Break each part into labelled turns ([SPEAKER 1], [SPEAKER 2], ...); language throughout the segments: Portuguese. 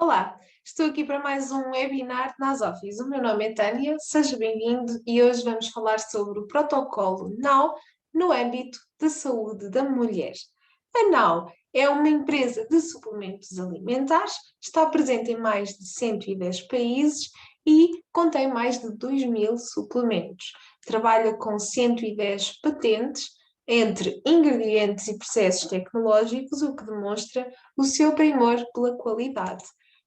[SPEAKER 1] Olá, estou aqui para mais um webinar na Asofis. O meu nome é Tânia, seja bem-vindo e hoje vamos falar sobre o protocolo NAU no âmbito da saúde da mulher. A NAU é uma empresa de suplementos alimentares, está presente em mais de 110 países e contém mais de 2.000 suplementos. Trabalha com 110 patentes entre ingredientes e processos tecnológicos, o que demonstra o seu primor pela qualidade.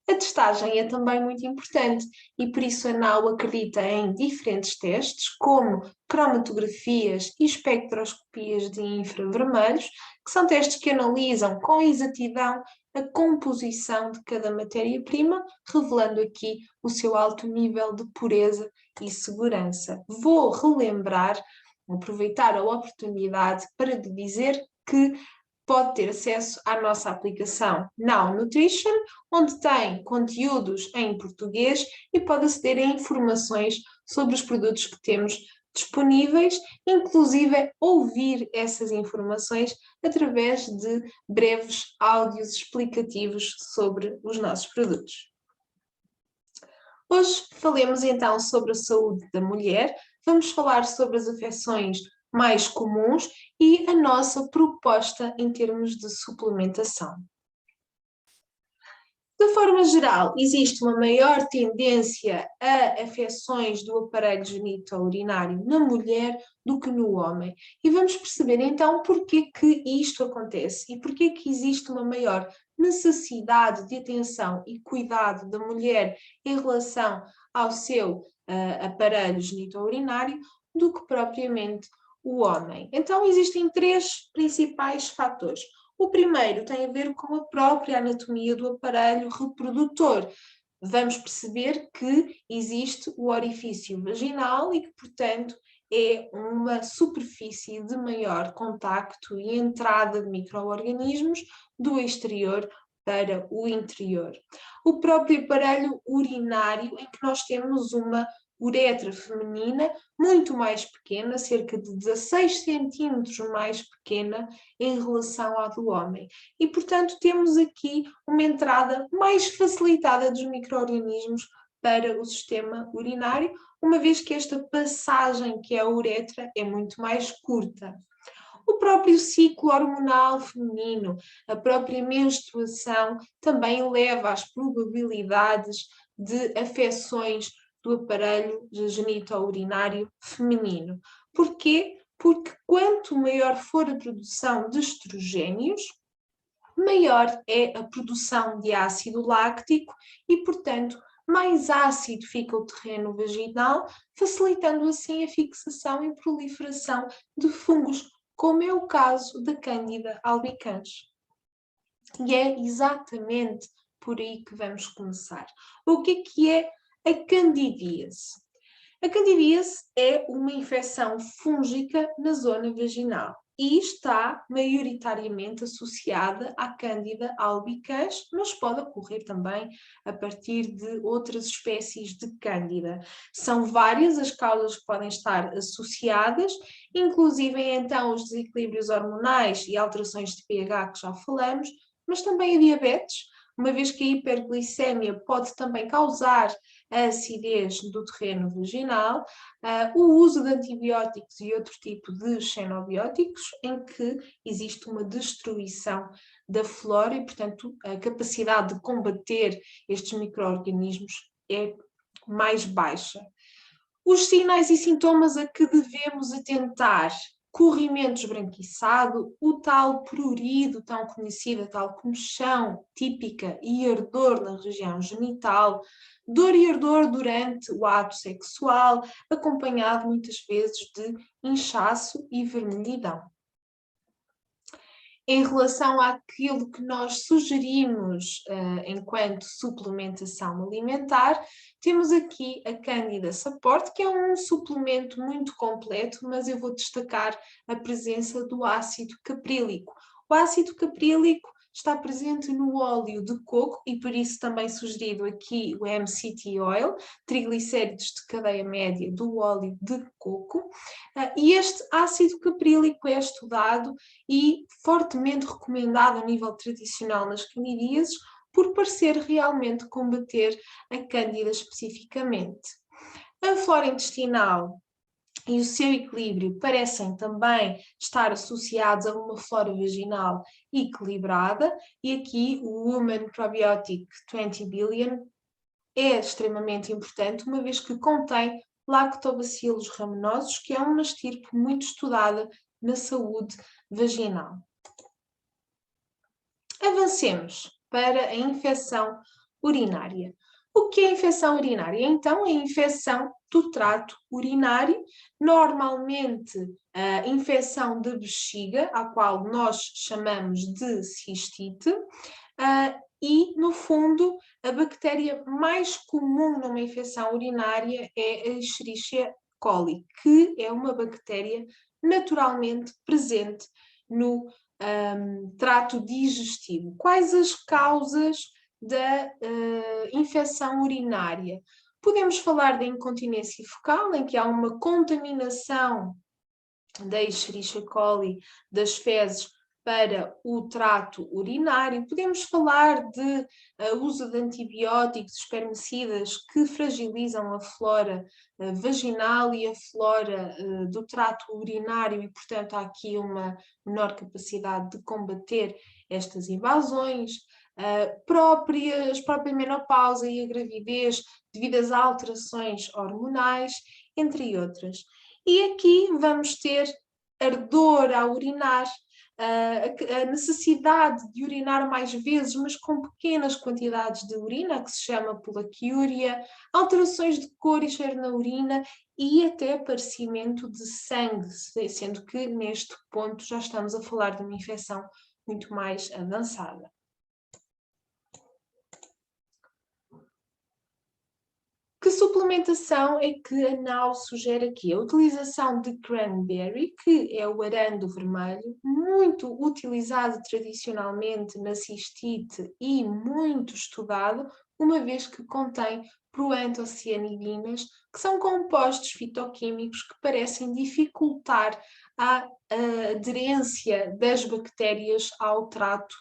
[SPEAKER 1] A testagem é também muito importante e por isso a NAU acredita em diferentes testes, como cromatografias e espectroscopias de infravermelhos, que são testes que analisam com exatidão a composição de cada matéria-prima, revelando aqui o seu alto nível de pureza e segurança. Vou relembrar, aproveitar a oportunidade para lhe dizer que pode ter acesso à nossa aplicação Now Nutrition, onde tem conteúdos em português e pode aceder a informações sobre os produtos que temos disponíveis, inclusive ouvir essas informações através de breves áudios explicativos sobre os nossos produtos. Hoje falemos então sobre a saúde da mulher, vamos falar sobre as afecções mais comuns e a nossa proposta em termos de suplementação. De forma geral, existe uma maior tendência a afecções do aparelho genitourinário na mulher do que no homem. E vamos perceber então porquê que isto acontece e porquê que existe uma maior necessidade de atenção e cuidado da mulher em relação ao seu aparelho genitourinário do que propriamente o homem. Então existem três principais fatores. O primeiro tem a ver com a própria anatomia do aparelho reprodutor. Vamos perceber que existe o orifício vaginal e que, portanto, é uma superfície de maior contacto e entrada de micro-organismos do exterior para o interior. O próprio aparelho urinário, em que nós temos uma uretra feminina muito mais pequena, cerca de 16 centímetros mais pequena em relação à do homem. E, portanto, temos aqui uma entrada mais facilitada dos micro-organismos para o sistema urinário, uma vez que esta passagem, que é a uretra, é muito mais curta. O próprio ciclo hormonal feminino, a própria menstruação, também leva às probabilidades de afecções do aparelho genitourinário feminino. Porquê? Porque quanto maior for a produção de estrogénios, maior é a produção de ácido láctico e, portanto, mais ácido fica o terreno vaginal, facilitando assim a fixação e proliferação de fungos, como é o caso da Cândida albicans. E é exatamente por aí que vamos começar. O que é a candidíase? A candidíase é uma infecção fúngica na zona vaginal e está maioritariamente associada à Cândida albicans, mas pode ocorrer também a partir de outras espécies de Cândida. São várias as causas que podem estar associadas, inclusive então os desequilíbrios hormonais e alterações de pH que já falamos, mas também a diabetes, uma vez que a hiperglicemia pode também causar a acidez do terreno vaginal, o uso de antibióticos e outro tipo de xenobióticos, em que existe uma destruição da flora e, portanto, a capacidade de combater estes micro-organismos é mais baixa. Os sinais e sintomas a que devemos atentar: corrimento esbranquiçado, o tal prurido tão conhecido, a tal comichão típica e ardor na região genital, dor e ardor durante o ato sexual, acompanhado muitas vezes de inchaço e vermelhidão. Em relação àquilo que nós sugerimos enquanto suplementação alimentar, temos aqui a Candida Support, que é um suplemento muito completo, mas eu vou destacar a presença do ácido caprílico. O ácido caprílico está presente no óleo de coco e por isso também sugerido aqui o MCT Oil, triglicéridos de cadeia média do óleo de coco. E este ácido caprílico é estudado e fortemente recomendado a nível tradicional nas candidíases, por parecer realmente combater a cândida especificamente. A flora intestinal e o seu equilíbrio parecem também estar associados a uma flora vaginal equilibrada, e aqui o Human Probiotic 20 Billion é extremamente importante, uma vez que contém lactobacilos raminosos, que é uma estirpe muito estudada na saúde vaginal. Avancemos para a infecção urinária. O que é infecção urinária? Então, a infecção do trato urinário, normalmente a infecção de bexiga, a qual nós chamamos de cistite, e, no fundo, a bactéria mais comum numa infecção urinária é a Escherichia coli, que é uma bactéria naturalmente presente no trato digestivo. Quais as causas da infecção urinária? Podemos falar da incontinência fecal, em que há uma contaminação da Escherichia coli das fezes para o trato urinário. Podemos falar de uso de antibióticos, espermicidas, que fragilizam a flora vaginal e a flora do trato urinário e, portanto, há aqui uma menor capacidade de combater estas invasões. Própria menopausa e a gravidez devido às alterações hormonais, entre outras. E aqui vamos ter ardor a urinar, a necessidade de urinar mais vezes, mas com pequenas quantidades de urina, que se chama polaquiúria, alterações de cor e cheiro na urina e até aparecimento de sangue, sendo que neste ponto já estamos a falar de uma infecção muito mais avançada. Que suplementação é que a NAU sugere aqui? A utilização de cranberry, que é o arando vermelho, muito utilizado tradicionalmente na cistite e muito estudado, uma vez que contém proantocianidinas, que são compostos fitoquímicos que parecem dificultar a aderência das bactérias ao trato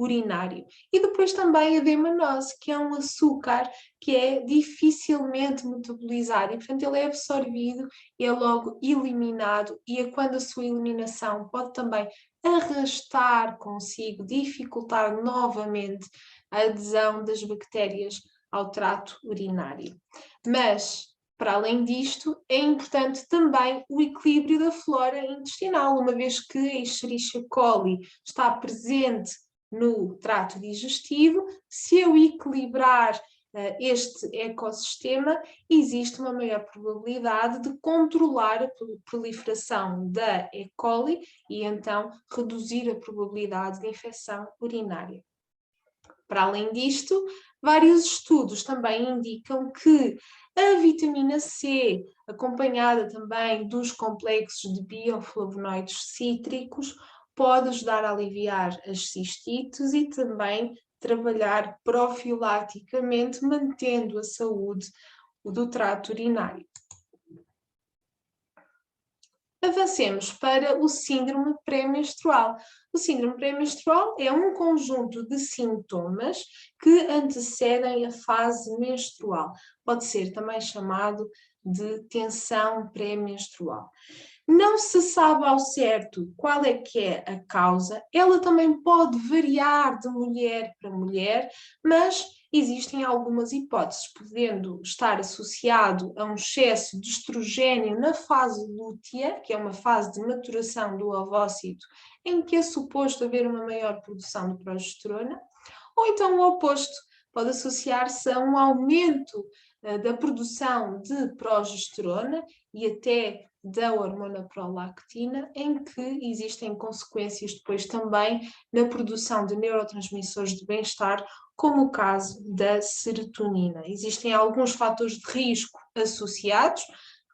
[SPEAKER 1] urinário. E depois também a D-manose, que é um açúcar que é dificilmente metabolizado e, portanto, ele é absorvido e é logo eliminado, e é quando a sua eliminação pode também arrastar consigo, dificultar novamente a adesão das bactérias ao trato urinário. Mas, para além disto, é importante também o equilíbrio da flora intestinal, uma vez que a Escherichia coli está presente no trato digestivo. Se eu equilibrar este ecossistema, existe uma maior probabilidade de controlar a proliferação da E. coli e então reduzir a probabilidade de infecção urinária. Para além disto, vários estudos também indicam que a vitamina C, acompanhada também dos complexos de bioflavonoides cítricos, pode ajudar a aliviar as cistites e também trabalhar profilaticamente, mantendo a saúde do trato urinário. Avancemos para o síndrome pré-menstrual. O síndrome pré-menstrual é um conjunto de sintomas que antecedem a fase menstrual. Pode ser também chamado de tensão pré-menstrual. Não se sabe ao certo qual é que é a causa, ela também pode variar de mulher para mulher, mas existem algumas hipóteses, podendo estar associado a um excesso de estrogênio na fase lútea, que é uma fase de maturação do ovócito, em que é suposto haver uma maior produção de progesterona, ou então o oposto, pode associar-se a um aumento da produção de progesterona e até da hormona prolactina, em que existem consequências depois também na produção de neurotransmissores de bem-estar, como o caso da serotonina. Existem alguns fatores de risco associados,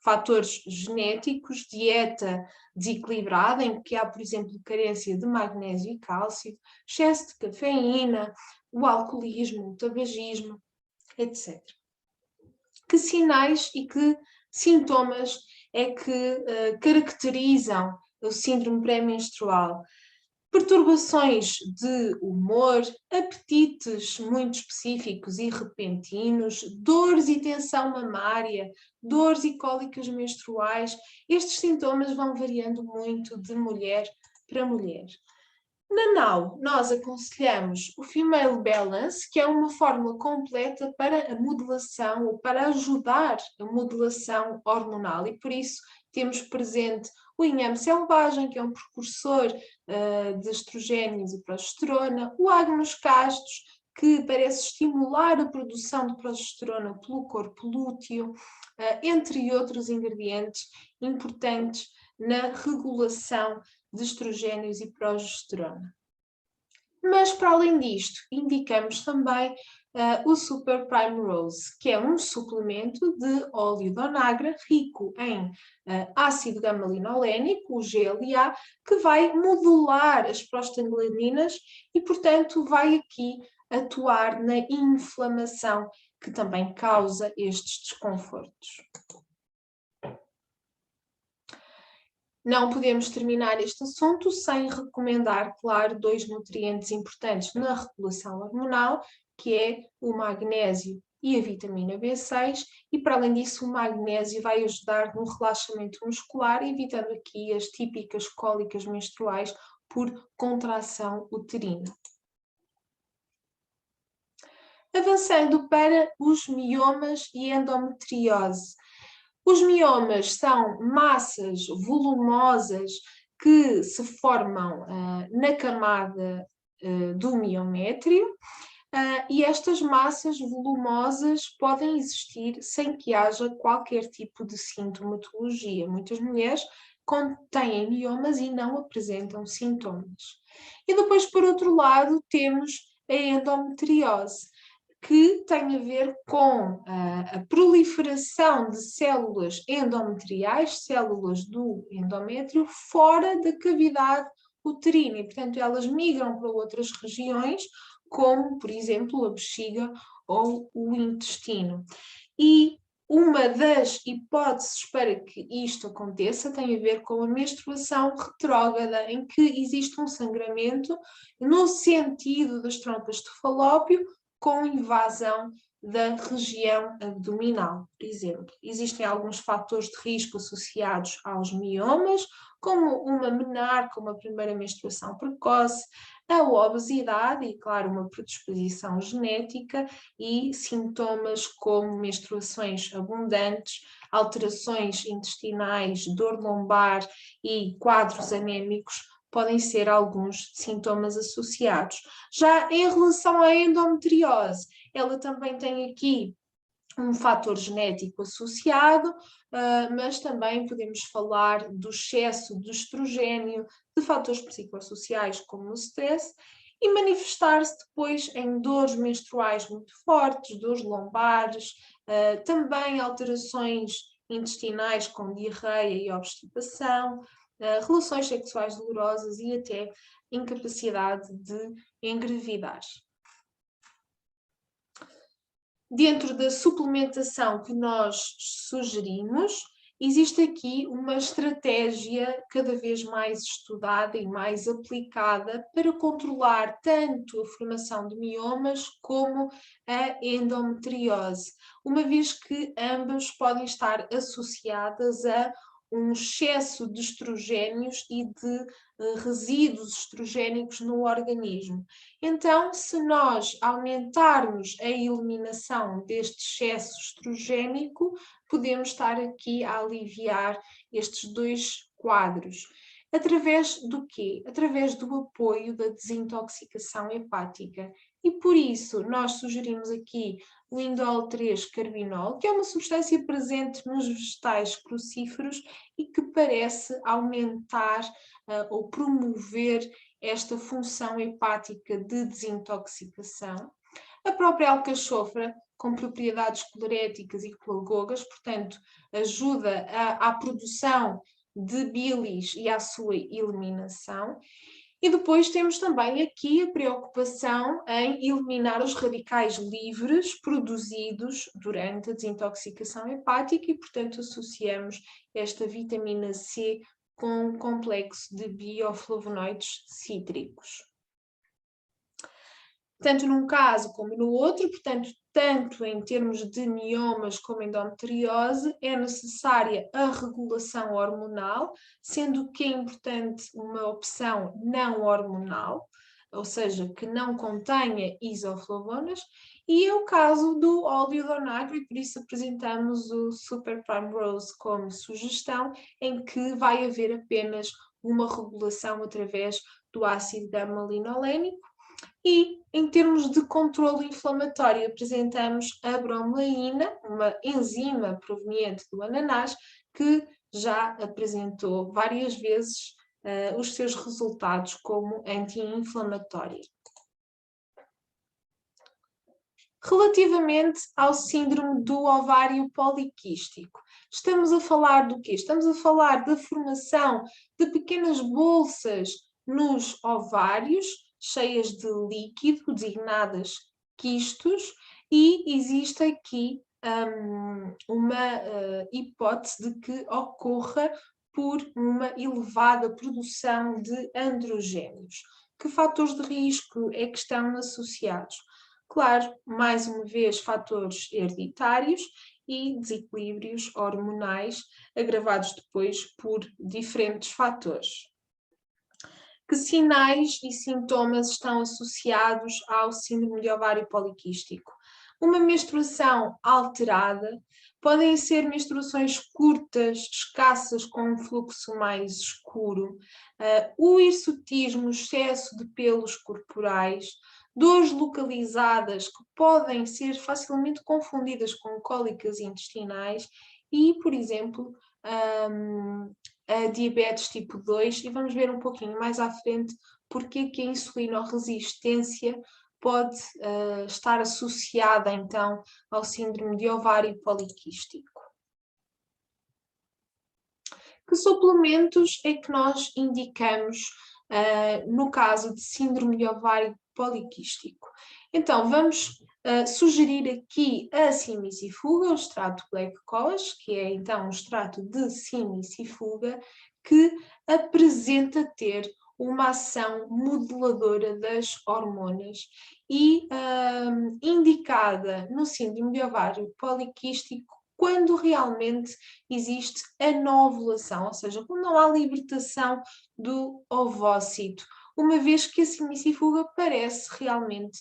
[SPEAKER 1] fatores genéticos, dieta desequilibrada, em que há, por exemplo, carência de magnésio e cálcio, excesso de cafeína, o alcoolismo, o tabagismo, etc. Que sinais e que sintomas é que caracterizam o síndrome pré-menstrual? perturbações de humor, apetites muito específicos e repentinos, dores e tensão mamária, dores e cólicas menstruais. Estes sintomas vão variando muito de mulher para mulher. Na NAU, nós aconselhamos o Female Balance, que é uma fórmula completa para a modelação ou para ajudar a modelação hormonal, e por isso temos presente o inhame selvagem, que é um precursor de estrogénios e progesterona, o Agnus castus, que parece estimular a produção de progesterona pelo corpo lúteo, entre outros ingredientes importantes na regulação de estrogénios e progesterona. Mas, para além disto, indicamos também o Super Prime Rose, que é um suplemento de óleo de onagra rico em ácido gama-linolénico, o GLA, que vai modular as prostaglandinas e, portanto, vai aqui atuar na inflamação que também causa estes desconfortos. Não podemos terminar este assunto sem recomendar, claro, 2 nutrientes importantes na regulação hormonal, que é o magnésio e a vitamina B6, e para além disso o magnésio vai ajudar no relaxamento muscular, evitando aqui as típicas cólicas menstruais por contração uterina. Avançando para os miomas e endometriose. Os miomas são massas volumosas que se formam na camada do miométrio e estas massas volumosas podem existir sem que haja qualquer tipo de sintomatologia. Muitas mulheres têm miomas e não apresentam sintomas. E depois, por outro lado, temos a endometriose, que tem a ver com a proliferação de células endometriais, células do endométrio, fora da cavidade uterina. E, portanto, elas migram para outras regiões, como, por exemplo, a bexiga ou o intestino. E uma das hipóteses para que isto aconteça tem a ver com a menstruação retrógrada, em que existe um sangramento no sentido das trompas de Falópio, com invasão da região abdominal, por exemplo. Existem alguns fatores de risco associados aos miomas, como uma menarca, uma primeira menstruação precoce, a obesidade e, claro, uma predisposição genética e sintomas como menstruações abundantes, alterações intestinais, dor lombar e quadros anémicos podem ser alguns sintomas associados. Já em relação à endometriose, ela também tem aqui um fator genético associado, mas também podemos falar do excesso de estrogênio, de fatores psicossociais como o stress, e manifestar-se depois em dores menstruais muito fortes, dores lombares, também alterações intestinais com diarreia e obstipação, relações sexuais dolorosas e até incapacidade de engravidar. Dentro da suplementação que nós sugerimos, existe aqui uma estratégia cada vez mais estudada e mais aplicada para controlar tanto a formação de miomas como a endometriose, uma vez que ambas podem estar associadas a um excesso de estrogénios e de resíduos estrogénicos no organismo. Então, se nós aumentarmos a eliminação deste excesso estrogénico, podemos estar aqui a aliviar estes dois quadros. Através do quê? Através do apoio da desintoxicação hepática. E por isso nós sugerimos aqui o indol 3-carbinol, que é uma substância presente nos vegetais crucíferos e que parece aumentar ou promover esta função hepática de desintoxicação. A própria alcachofra, com propriedades coloréticas e colagogas, portanto, ajuda à produção de bilis e à sua eliminação. E depois temos também aqui a preocupação em eliminar os radicais livres produzidos durante a desintoxicação hepática e, portanto, associamos esta vitamina C com um complexo de bioflavonoides cítricos. Tanto num caso como no outro, portanto, tanto em termos de miomas como endometriose, é necessária a regulação hormonal, sendo que é importante uma opção não hormonal, ou seja, que não contenha isoflavonas, e é o caso do óleo de onagro, e por isso apresentamos o Super Prime Rose como sugestão, em que vai haver apenas uma regulação através do ácido gama-linolénico. E, em termos de controle inflamatório, apresentamos a bromelaína, uma enzima proveniente do ananás, que já apresentou várias vezes os seus resultados como anti-inflamatória. Relativamente ao síndrome do ovário poliquístico, estamos a falar do quê? Estamos a falar da formação de pequenas bolsas nos ovários, cheias de líquido, designadas quistos, e existe aqui uma hipótese de que ocorra por uma elevada produção de androgénios. Que fatores de risco é que estão associados? Claro, mais uma vez, fatores hereditários e desequilíbrios hormonais, agravados depois por diferentes fatores. Que sinais e sintomas estão associados ao síndrome de ovário poliquístico? Uma menstruação alterada, podem ser menstruações curtas, escassas, com um fluxo mais escuro, o hirsutismo, excesso de pelos corporais, dores localizadas que podem ser facilmente confundidas com cólicas intestinais e, por exemplo, a diabetes tipo 2, e vamos ver um pouquinho mais à frente porque que a insulinoresistência pode estar associada então ao síndrome de ovário poliquístico. Que suplementos é que nós indicamos no caso de síndrome de ovário poliquístico? Então, vamos sugerir aqui a simicifuga, o extrato Black Collagen, que é então um extrato de simicifuga que apresenta ter uma ação moduladora das hormonas e indicada no síndrome de ovário poliquístico quando realmente existe a não ovulação, ou seja, quando não há libertação do ovócito, uma vez que a simicifuga parece realmente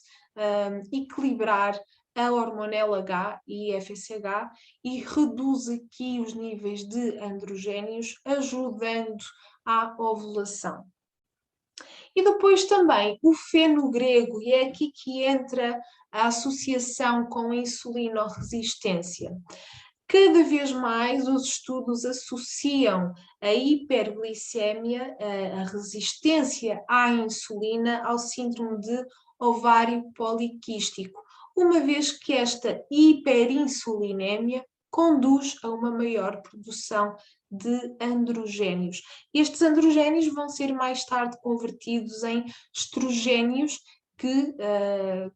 [SPEAKER 1] equilibrar a hormona LH e FSH e reduz aqui os níveis de androgénios, ajudando à ovulação. E depois também o fenogrego, e é aqui que entra a associação com a insulinoresistência. Cada vez mais os estudos associam a hiperglicemia, a resistência à insulina, ao síndrome de ovário poliquístico, uma vez que esta hiperinsulinémia conduz a uma maior produção de androgénios. Estes androgénios vão ser mais tarde convertidos em estrogénios,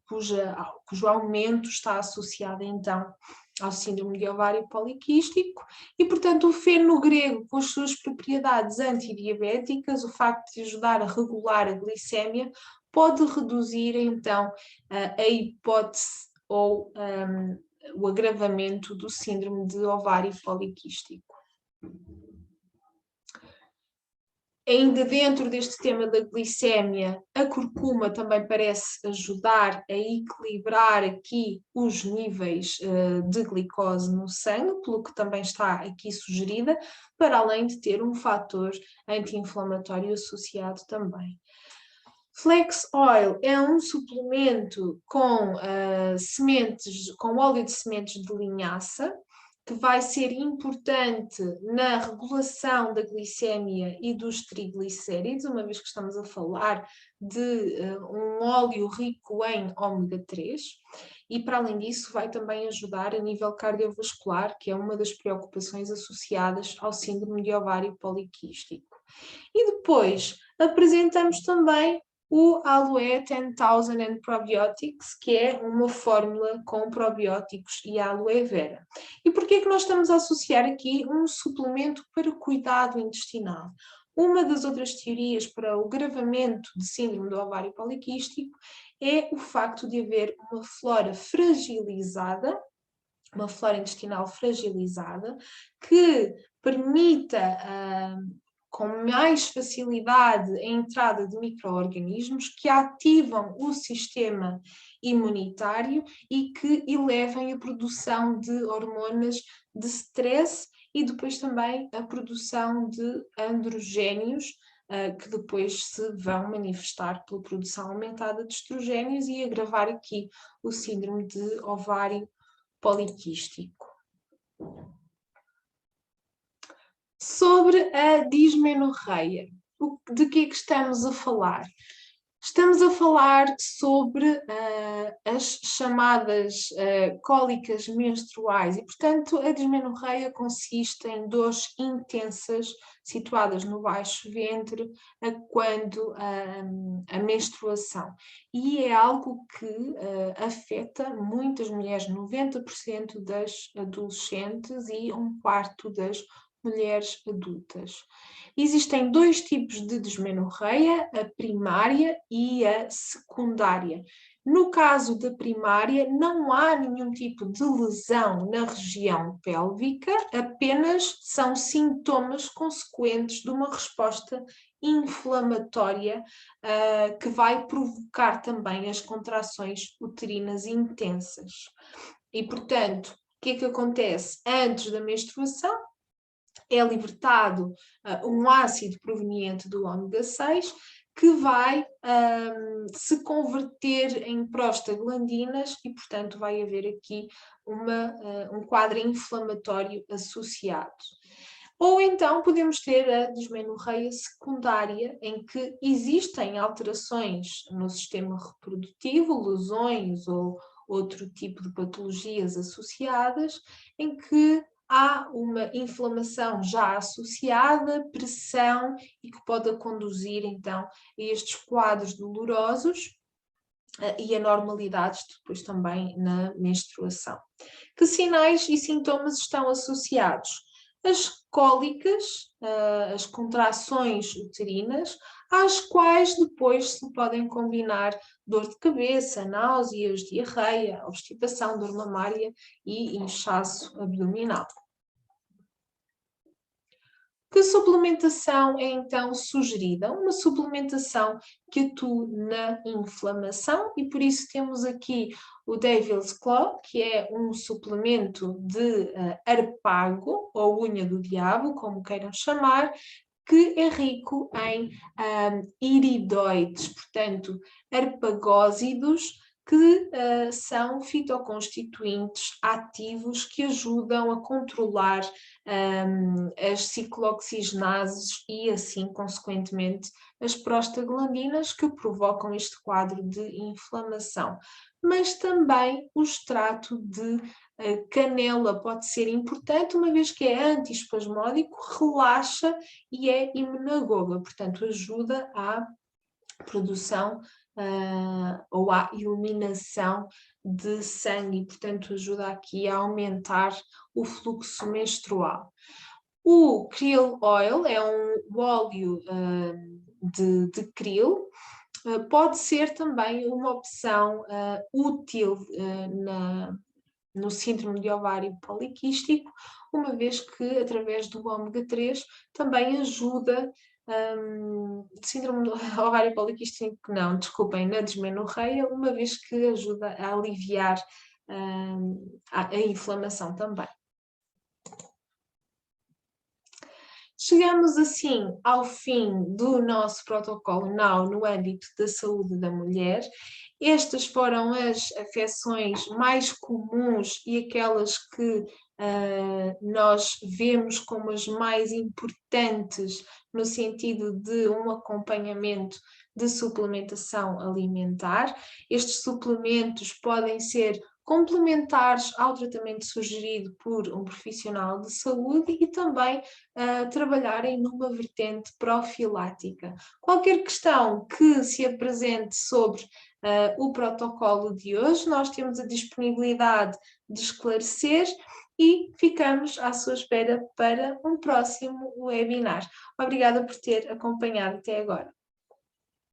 [SPEAKER 1] cujo aumento está associado então ao síndrome de ovário poliquístico e, portanto, o fenogrego, com as suas propriedades antidiabéticas, o facto de ajudar a regular a glicémia, pode reduzir então a hipótese ou o agravamento do síndrome de ovário poliquístico. Ainda dentro deste tema da glicémia, a curcuma também parece ajudar a equilibrar aqui os níveis de glicose no sangue, pelo que também está aqui sugerida, para além de ter um fator anti-inflamatório associado também. Flex Oil é um suplemento com com óleo de sementes de linhaça, que vai ser importante na regulação da glicemia e dos triglicéridos, uma vez que estamos a falar de um óleo rico em ômega 3, e para além disso vai também ajudar a nível cardiovascular, que é uma das preocupações associadas ao síndrome de ovário poliquístico. E depois apresentamos também o Aloe 10,000 and Probiotics, que é uma fórmula com probióticos e aloe vera. E por que é que nós estamos a associar aqui um suplemento para cuidado intestinal? Uma das outras teorias para o agravamento de síndrome do ovário poliquístico é o facto de haver uma flora fragilizada, uma flora intestinal fragilizada, que permita com mais facilidade a entrada de micro-organismos que ativam o sistema imunitário e que elevem a produção de hormonas de stress e depois também a produção de androgénios, que depois se vão manifestar pela produção aumentada de estrogénios e agravar aqui o síndrome de ovário poliquístico. Sobre a dismenorreia, de que é que estamos a falar? Estamos a falar sobre as chamadas cólicas menstruais e, portanto, a dismenorreia consiste em dores intensas situadas no baixo ventre quando a menstruação. E é algo que afeta muitas mulheres, 90% das adolescentes e um quarto das mulheres adultas. Existem dois tipos de dismenorreia, a primária e a secundária. No caso da primária, não há nenhum tipo de lesão na região pélvica, apenas são sintomas consequentes de uma resposta inflamatória que vai provocar também as contrações uterinas intensas. E, portanto, o que é que acontece? Antes da menstruação, é libertado um ácido proveniente do ômega 6 que vai se converter em prostaglandinas e, portanto, vai haver aqui um quadro inflamatório associado. Ou então podemos ter a dismenorreia secundária, em que existem alterações no sistema reprodutivo, lesões ou outro tipo de patologias associadas, em que há uma inflamação já associada, pressão, e que pode conduzir então a estes quadros dolorosos e anormalidades depois também na menstruação. Que sinais e sintomas estão associados? As cólicas, as contrações uterinas, às quais depois se podem combinar dor de cabeça, náuseas, diarreia, obstipação, dor mamária e inchaço abdominal. Que suplementação é então sugerida? Uma suplementação que atue na inflamação e por isso temos aqui o Devil's Claw, que é um suplemento de harpago ou unha do diabo, como queiram chamar, que é rico em iridoides, portanto, harpagósidos, que são fitoconstituintes ativos que ajudam a controlar as ciclooxigenases e, assim, consequentemente, as prostaglandinas que provocam este quadro de inflamação. Mas também o extrato de canela pode ser importante, uma vez que é antiespasmódico, relaxa e é imunagoga, portanto ajuda à produção ou à eliminação de sangue e, portanto, ajuda aqui a aumentar o fluxo menstrual. O krill oil é um óleo de krill, pode ser também uma opção útil no síndrome de ovário poliquístico, uma vez que, através do ômega 3, também ajuda síndrome do ovário poliquístico, não, desculpem, na dismenorreia, uma vez que ajuda a aliviar a inflamação também. Chegamos assim ao fim do nosso protocolo NOW no âmbito da saúde da mulher. Estas foram as afecções mais comuns e aquelas que nós vemos como as mais importantes no sentido de um acompanhamento de suplementação alimentar. Estes suplementos podem ser complementares ao tratamento sugerido por um profissional de saúde e também trabalharem numa vertente profilática. Qualquer questão que se apresente sobre o protocolo de hoje, nós temos a disponibilidade de esclarecer e ficamos à sua espera para um próximo webinar. Obrigada por ter acompanhado até agora.